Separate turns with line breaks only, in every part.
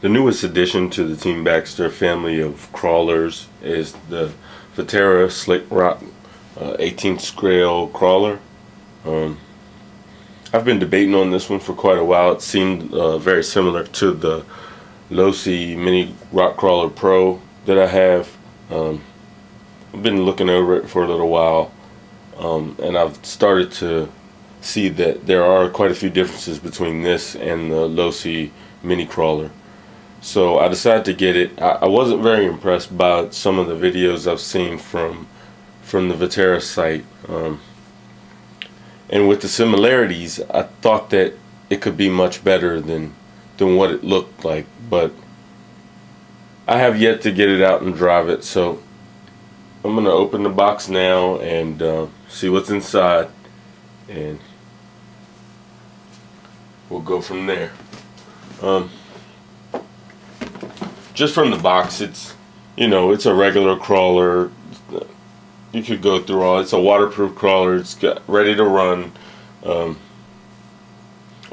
The newest addition to the Team Baxter family of crawlers is the Vaterra SlickRock 18th scale crawler. I've been debating on this one for quite a while. It seemed very similar to the Losi Mini Rock Crawler Pro that I have. I've been looking over it for a little while, and I've started to see that there are quite a few differences between this and the Losi Mini Crawler. So I decided to get it. I wasn't very impressed by some of the videos I've seen from the Vaterra site. And with the similarities, I thought that it could be much better than what it looked like. But I have yet to get it out and drive it, so I'm going to open the box now and see what's inside, and we'll go from there. Just from the box, it's, you know, it's a regular crawler. You could go through all. It's a waterproof crawler. It's got ready to run.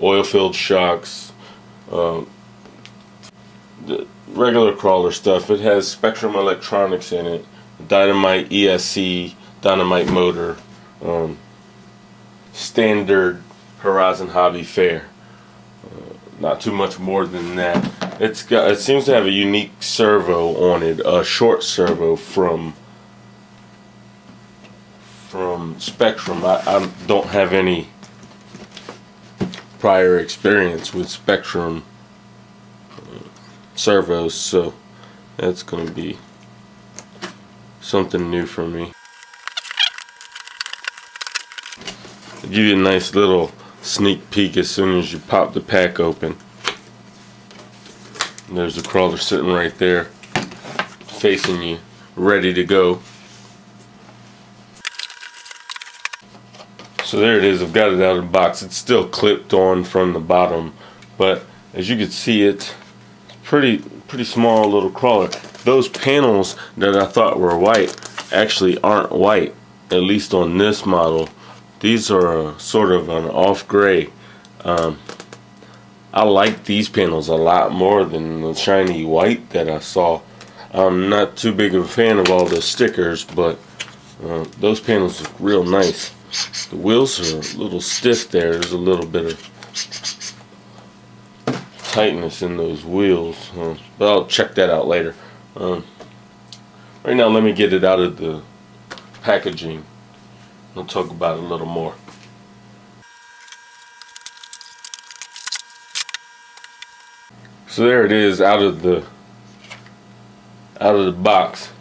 Oil-filled shocks. The regular crawler stuff. It has Spectrum electronics in it. Dynamite ESC, dynamite motor. Standard Horizon Hobby fare. Not too much more than that. It seems to have a unique servo on it, a short servo from Spectrum. I don't have any prior experience with Spectrum servos, so that's going to be something new for me. I'll give you a nice little sneak peek as soon as you pop the pack open. There's the crawler sitting right there, facing you, ready to go. So there it is. I've got it out of the box. It's still clipped on from the bottom, but as you can see, it's pretty small little crawler. Those panels that I thought were white actually aren't white, at least on this model. These are sort of an off gray. I like these panels a lot more than the shiny white that I saw. I'm not too big of a fan of all the stickers, but those panels look real nice. The wheels are a little stiff there. There's a little bit of tightness in those wheels, but I'll check that out later. Right now, let me get it out of the packaging. We'll talk about it a little more. So there it is, out of the box.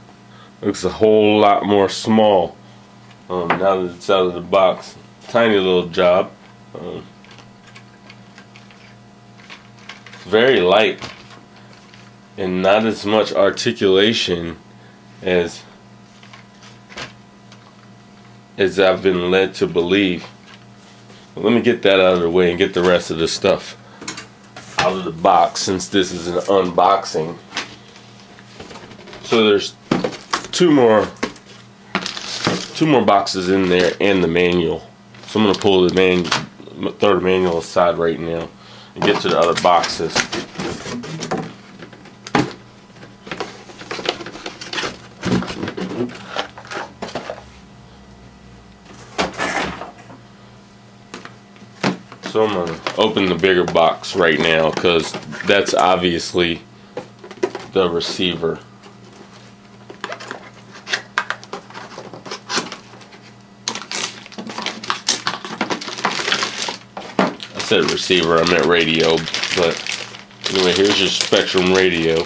Looks a whole lot more small now that it's out of the box. Tiny little job. Very light and not as much articulation as I've been led to believe. But let me get that out of the way and get the rest of the stuff out of the box, since this is an unboxing. So there's two more boxes in there and the manual. So I'm gonna pull the throw the manual aside right now and get to the other boxes. So I'm going to open the bigger box right now, because that's obviously the receiver. I said receiver, I meant radio, but anyway, here's your Spectrum radio.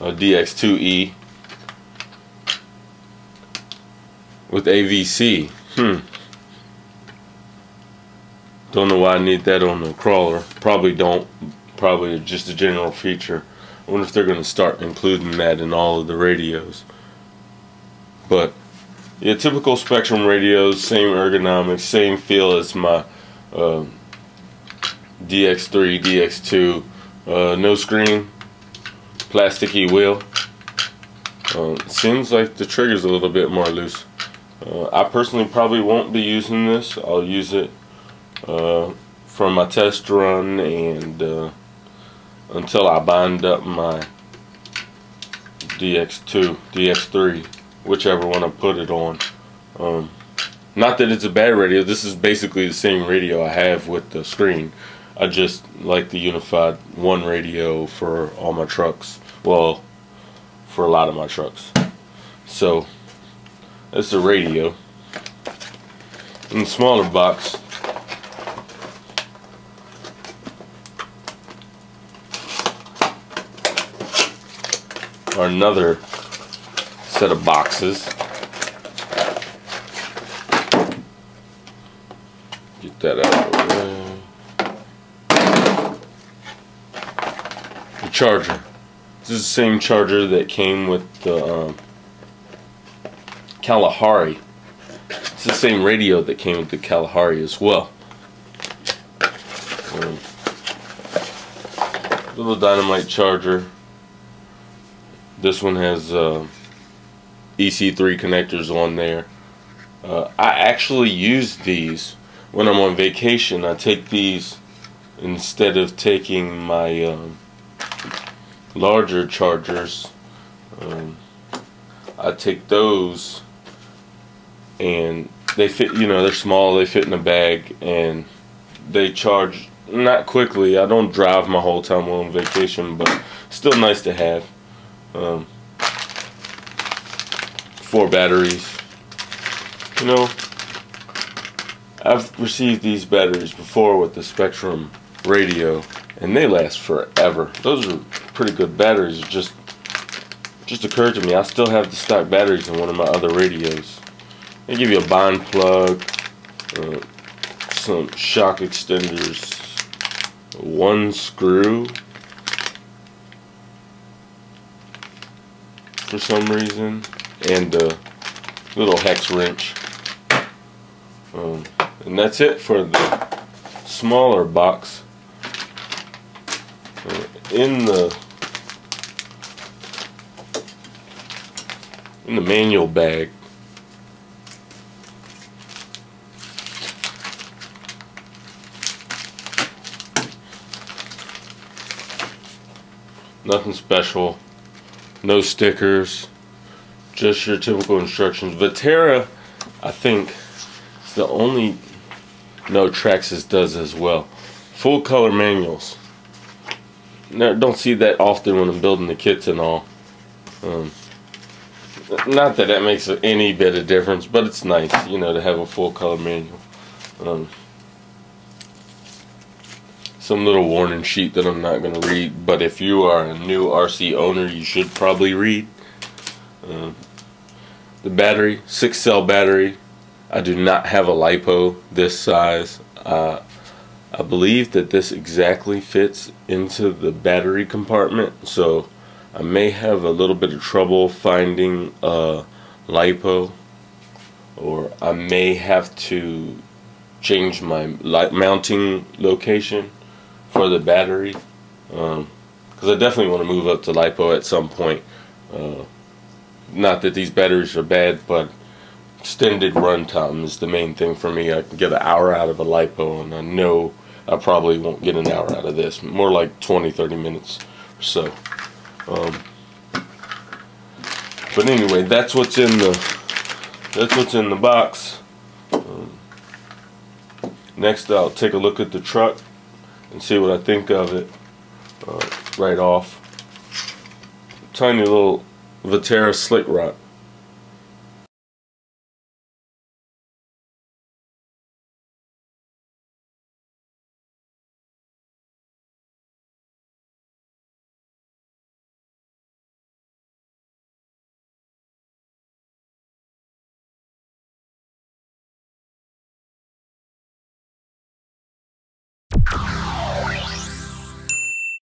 A DX2E. With AVC. Don't know why I need that on the crawler. Probably don't. Probably just a general feature. I wonder if they're going to start including that in all of the radios. But yeah, typical Spectrum radios, same ergonomics, same feel as my DX3, DX2. No screen, plasticky wheel. Seems like the trigger's a little bit more loose. I personally probably won't be using this. I'll use it for my test run and until I bind up my DX2, DX3, whichever one I put it on. Not that it's a bad radio. This is basically the same radio I have with the screen. I just like the unified one radio for all my trucks. Well, for a lot of my trucks. So that's the radio. In the smaller box, are another set of boxes. Get that out of the way. The charger. This is the same charger that came with the Kalahari. It's the same radio that came with the Kalahari as well. Little dynamite charger. This one has EC3 connectors on there. I actually use these when I'm on vacation. I take these instead of taking my larger chargers. I take those, and they fit, you know, they're small, they fit in a bag, and they charge not quickly. I don't drive my whole time while on vacation, but still nice to have. 4 batteries. You know, I've received these batteries before with the Spectrum radio, and they last forever. Those are pretty good batteries. It just occurred to me, I still have the stock batteries in one of my other radios. They give you a bind plug, some shock extenders, 1 screw for some reason, and a little hex wrench. And that's it for the smaller box. In the manual bag, nothing special, no stickers, just your typical instructions. Vaterra, I think, is the only, no, Traxxas does as well, full color manuals. Now, don't see that often when I'm building the kits and all. Not that that makes any bit of difference, but it's nice, you know, to have a full color manual. Some little warning sheet that I'm not going to read, but if you are a new RC owner, you should probably read. The battery, 6-cell battery. I do not have a LiPo this size. I believe that this exactly fits into the battery compartment, so I may have a little bit of trouble finding a LiPo, or I may have to change my mounting location for the battery, because I definitely want to move up to LiPo at some point. Not that these batteries are bad, but extended run time is the main thing for me. I can get an hour out of a LiPo, and I know I probably won't get an hour out of this. More like 20-30 minutes or so. But anyway, that's what's in the box. Next, I'll take a look at the truck and see what I think of it right off. Tiny little Vaterra SlickRock.